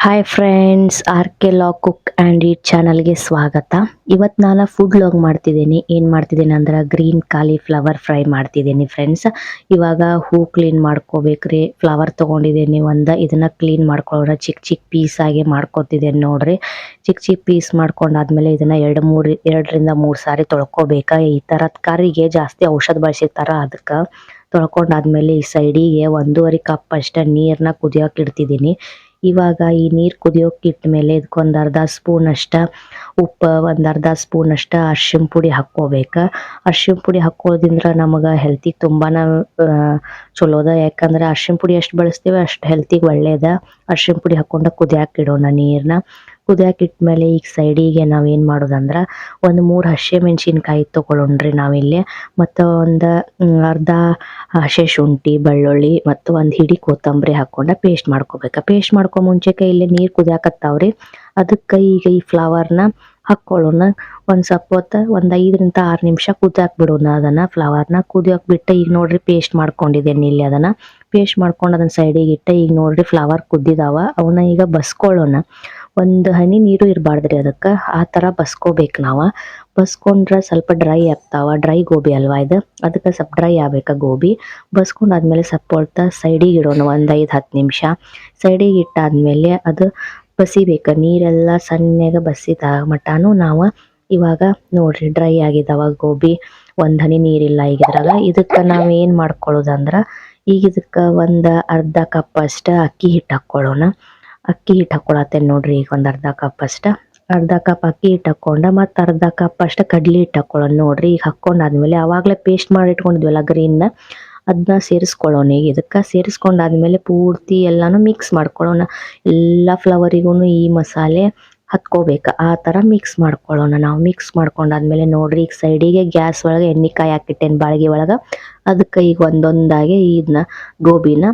Hi friends, R K log cook and eat ಚಾನಲ್ಗೆ ಸ್ವಾಗತ. ಇವತ್ತು ನಾನು ಫುಡ್ ಲಾಗ್ ಮಾಡ್ತಿದ್ದೀನಿ. ಏನು ಮಾಡ್ತಿದ್ದೀನಿ ಅಂದ್ರೆ ಗ್ರೀನ್ ಕಾಲಿಫ್ಲವರ್ ಫ್ರೈ ಮಾಡ್ತಿದ್ದೀನಿ ಫ್ರೆಂಡ್ಸ್. ಇವಾಗ ಹೂ ಕ್ಲೀನ್ ಮಾಡ್ಕೋಬೇಕ್ರಿ. ಫ್ಲವರ್ ತೊಗೊಂಡಿದ್ದೀನಿ ಇದನ್ನು ಕ್ಲೀನ್ ಮಾಡ್ಕೊಳ್ಳೋಣ. ಚಿಕ್ಕ ಚಿಕ್ಕ ಪೀಸಾಗಿ ಮಾಡ್ಕೊತಿದ್ದೀನಿ ನೋಡ್ರಿ. ಚಿಕ್ಕ ಚಿಕ್ಕ ಪೀಸ್ ಮಾಡ್ಕೊಂಡಾದ್ಮೇಲೆ ಇದನ್ನು ಎರಡರಿಂದ ಮೂರು ಸಾರಿ ತೊಳ್ಕೊಬೇಕಾ. ಈ ಥರದ ಕರಿಗೆ ಜಾಸ್ತಿ ಔಷಧ ಬಳಸಿರ್ತಾರೆ, ಅದಕ್ಕೆ ತೊಳ್ಕೊಂಡಾದ್ಮೇಲೆ ಈ ಸೈಡಿಗೆ 1.5 ಕಪ್ ಅಷ್ಟೇ ನೀರನ್ನ ಕುದಿಯೋಕೆ ಇಡ್ತಿದ್ದೀನಿ. ಇವಾಗ ಈ ನೀರು ಕುದಿಯೋಕೆ ಇಟ್ಟ ಮೇಲೆ ಇದಕ್ಕೊಂದು ಅರ್ಧ ಸ್ಪೂನ್ ಅಷ್ಟ ಉಪ್ಪು, ಒಂದು ಅರ್ಧ ಸ್ಪೂನ್ ಅಷ್ಟ ಅರ್ಶಿಣ ಪುಡಿ ಹಾಕ್ಕೋಬೇಕು. ಅರ್ಶಿಣ ಪುಡಿ ಹಾಕೋದ್ರಿಂದ ನಮಗೆ ಹೆಲ್ತಿಗೆ ತುಂಬಾ ಚಲೋದ. ಯಾಕಂದ್ರೆ ಅರ್ಶಿಣ ಪುಡಿ ಎಷ್ಟು ಬಳಸ್ತೀವಿ ಅಷ್ಟು ಹೆಲ್ತಿಗೆ ಒಳ್ಳೇದ. ಅರ್ಶಿಣ ಪುಡಿ ಹಾಕ್ಕೊಂಡು ಕುದಿಯಾಕೆ ಇಡೋಣ ನೀರನ್ನ. ಕುದಿಯಾಕೆ ಇಟ್ಮೇಲೆ ಈಗ ಸೈಡಿಗೆ ನಾವೇನು ಮಾಡೋದಂದ್ರೆ ಒಂದು 3 ಹಸಿಮೆಣ್ಸಿನ್ಕಾಯಿ ತೊಗೊಳ್ಳೋಣ್ರಿ ನಾವಿಲ್ಲಿ. ಮತ್ತು ಒಂದು ಅರ್ಧ ಹಸಿ ಶುಂಠಿ, ಬೆಳ್ಳುಳ್ಳಿ ಮತ್ತು ಒಂದು ಹಿಡಿ ಕೊತ್ತಂಬರಿ ಹಾಕ್ಕೊಂಡು ಪೇಸ್ಟ್ ಮಾಡ್ಕೋಬೇಕು. ಪೇಸ್ಟ್ ಮಾಡ್ಕೊ ಮುಂಚೆಗೆ ಇಲ್ಲಿ ನೀರು ಕುದಿಯಾಕತ್ತಾವ್ರಿ. ಅದಕ್ಕೆ ಈಗ ಈ ಫ್ಲವರ್ನ ಹಾಕ್ಕೊಳ್ಳೋಣ. ಒಂದು ಸ್ವಲ್ಪ ಹೊತ್ತು ಒಂದು 5ರಿಂದ 6 ನಿಮಿಷ ಕುದಿಯಾಕೆ ಬಿಡೋಣ. ಅದನ್ನು ಫ್ಲವರ್ನ ಕುದಿಯೋಕೆ ಬಿಟ್ಟು ಈಗ ನೋಡ್ರಿ ಪೇಸ್ಟ್ ಮಾಡ್ಕೊಂಡಿದ್ದೇನೆ ಇಲ್ಲಿ. ಅದನ್ನು ಪೇಸ್ಟ್ ಮಾಡ್ಕೊಂಡು ಅದನ್ನು ಸೈಡಿಗೆ ಇಟ್ಟು ಈಗ ನೋಡ್ರಿ ಫ್ಲವರ್ ಕುದ್ದಿದಾವ. ಅವನ್ನ ಈಗ ಬಸ್ಕೊಳ್ಳೋಣ. ಒಂದು ಹನಿ ನೀರು ಇರಬಾರ್ದ್ರಿ ಅದಕ್ಕೆ, ಆ ಥರ ಬಸ್ಕೋಬೇಕು ನಾವು. ಬಸ್ಕೊಂಡ್ರೆ ಸ್ವಲ್ಪ ಡ್ರೈ ಆಗ್ತಾವ. ಡ್ರೈ ಗೋಬಿ ಅಲ್ವಾ ಇದು, ಅದಕ್ಕೆ ಸ್ವಲ್ಪ ಡ್ರೈ ಆಗ್ಬೇಕು ಗೋಬಿ. ಬಸ್ಕೊಂಡಾದ್ಮೇಲೆ ಸ್ವಲ್ಪ ಹೊತ್ತು ಸೈಡಿಗೆ ಇಡೋಣ. ಒಂದು 5-10 ನಿಮಿಷ ಸೈಡಿಗೆ ಇಟ್ಟಾದ್ಮೇಲೆ ಅದು ಬಸಿಬೇಕು. ನೀರೆಲ್ಲ ಸಣ್ಣಗೆ ಬಸಿದ ಮಟನೂ ನಾವು ಇವಾಗ ನೋಡ್ರಿ ಡ್ರೈ ಆಗಿದ್ದಾವ ಗೋಬಿ. ಒಂದು ಹನಿ ನೀರಿಲ್ಲ ಈಗ ಇದ್ರಾಗ. ಇದಕ್ಕೆ ನಾವು ಏನು ಮಾಡ್ಕೊಳ್ಳೋದಂದ್ರೆ ಈಗ ಇದಕ್ಕೆ ಒಂದು ಅರ್ಧ ಕಪ್ ಅಷ್ಟು ಅಕ್ಕಿ ಹಿಟ್ಟು ಹಾಕ್ಕೊಳ್ಳೋಣ. ಅಕ್ಕಿ ಹಿಟ್ಟು ಹಾಕ್ಕೊಳತ್ತೇನೆ ನೋಡ್ರಿ. ಈಗ ಒಂದು ಅರ್ಧ ಕಪ್ ಅಷ್ಟು, ಅರ್ಧ ಕಪ್ ಅಕ್ಕಿ ಹಿಟ್ಟು ಹಾಕ್ಕೊಂಡು ಮತ್ತು ಅರ್ಧ ಕಪ್ ಅಷ್ಟು ಕಡ್ಲೆ ಹಿಟ್ಟು ಹಾಕ್ಕೊಳ್ಳೋಣ ನೋಡ್ರಿ. ಈಗ ಹಾಕ್ಕೊಂಡಾದ್ಮೇಲೆ ಆವಾಗಲೇ ಪೇಸ್ಟ್ ಮಾಡಿ ಇಟ್ಕೊಂಡಿದ್ವಲ್ಲ ಗ್ರೀನ್ನ, ಅದನ್ನ ಸೇರಿಸ್ಕೊಳ್ಳೋಣ. ಈಗ ಇದಕ್ಕೆ ಸೇರಿಸ್ಕೊಂಡಾದ್ಮೇಲೆ ಪೂರ್ತಿ ಎಲ್ಲನೂ ಮಿಕ್ಸ್ ಮಾಡ್ಕೊಳ್ಳೋಣ. ಎಲ್ಲ ಫ್ಲವರಿಗೂ ಈ ಮಸಾಲೆ ಹತ್ಕೋಬೇಕು, ಆ ಥರ ಮಿಕ್ಸ್ ಮಾಡ್ಕೊಳ್ಳೋಣ ನಾವು. ಮಿಕ್ಸ್ ಮಾಡ್ಕೊಂಡಾದ್ಮೇಲೆ ನೋಡ್ರಿ ಈಗ ಸೈಡಿಗೆ ಗ್ಯಾಸ್ ಒಳಗೆ ಎಣ್ಣೆ ಕಾಯಿ ಹಾಕಿಟ್ಟೇನೆ ಬಾಳ್ಗೆ ಒಳಗೆ. ಅದಕ್ಕೆ ಈಗ ಒಂದೊಂದಾಗಿ ಇದನ್ನ ಗೋಬಿನ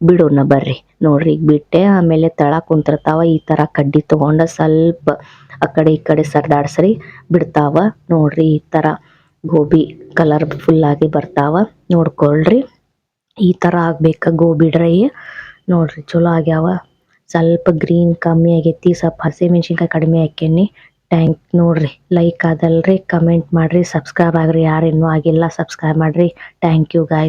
ಬಿಡೋಣ ಬರ್ರಿ. ನೋಡ್ರಿ ಈಗ ಬಿಟ್ಟೆ. ಆಮೇಲೆ ತಳ ಕುಂತಿರ್ತಾವ. ಈ ಥರ ಕಡ್ಡಿ ತೊಗೊಂಡು ಸ್ವಲ್ಪ ಆ ಕಡೆ ಈ ಕಡೆ ಸರ್ದಾಡ್ಸ್ರಿ ಬಿಡ್ತಾವ. ನೋಡ್ರಿ ಈ ಥರ ಗೋಬಿ ಕಲರ್ಫುಲ್ಲಾಗಿ ಬರ್ತಾವ. ನೋಡ್ಕೊಳ್ರಿ ಈ ಥರ ಆಗ್ಬೇಕು ಗೋಬಿ ಡ್ರೈ. ನೋಡ್ರಿ ಚಲೋ ಆಗ್ಯಾವ. ಸ್ವಲ್ಪ ಗ್ರೀನ್ ಕಮ್ಮಿ ಆಗೈತಿ, ಸ್ವಲ್ಪ ಹಸಿಮೆಣ್ಸಿನ್ಕಾಯಿ ಕಡಿಮೆ ಹಾಕೇನಿ. ನೋಡ್ರಿ ಲೈಕ್ ಆದಲ್ರಿ, ಕಮೆಂಟ್ ಮಾಡ್ರಿ, ಸಬ್ಸ್ಕ್ರೈಬ್ ಆಗ್ರಿ. ಯಾರು ಇನ್ನೂ ಆಗಿಲ್ಲ ಸಬ್ಸ್ಕ್ರೈಬ್ ಮಾಡ್ರಿ. Thank you guys.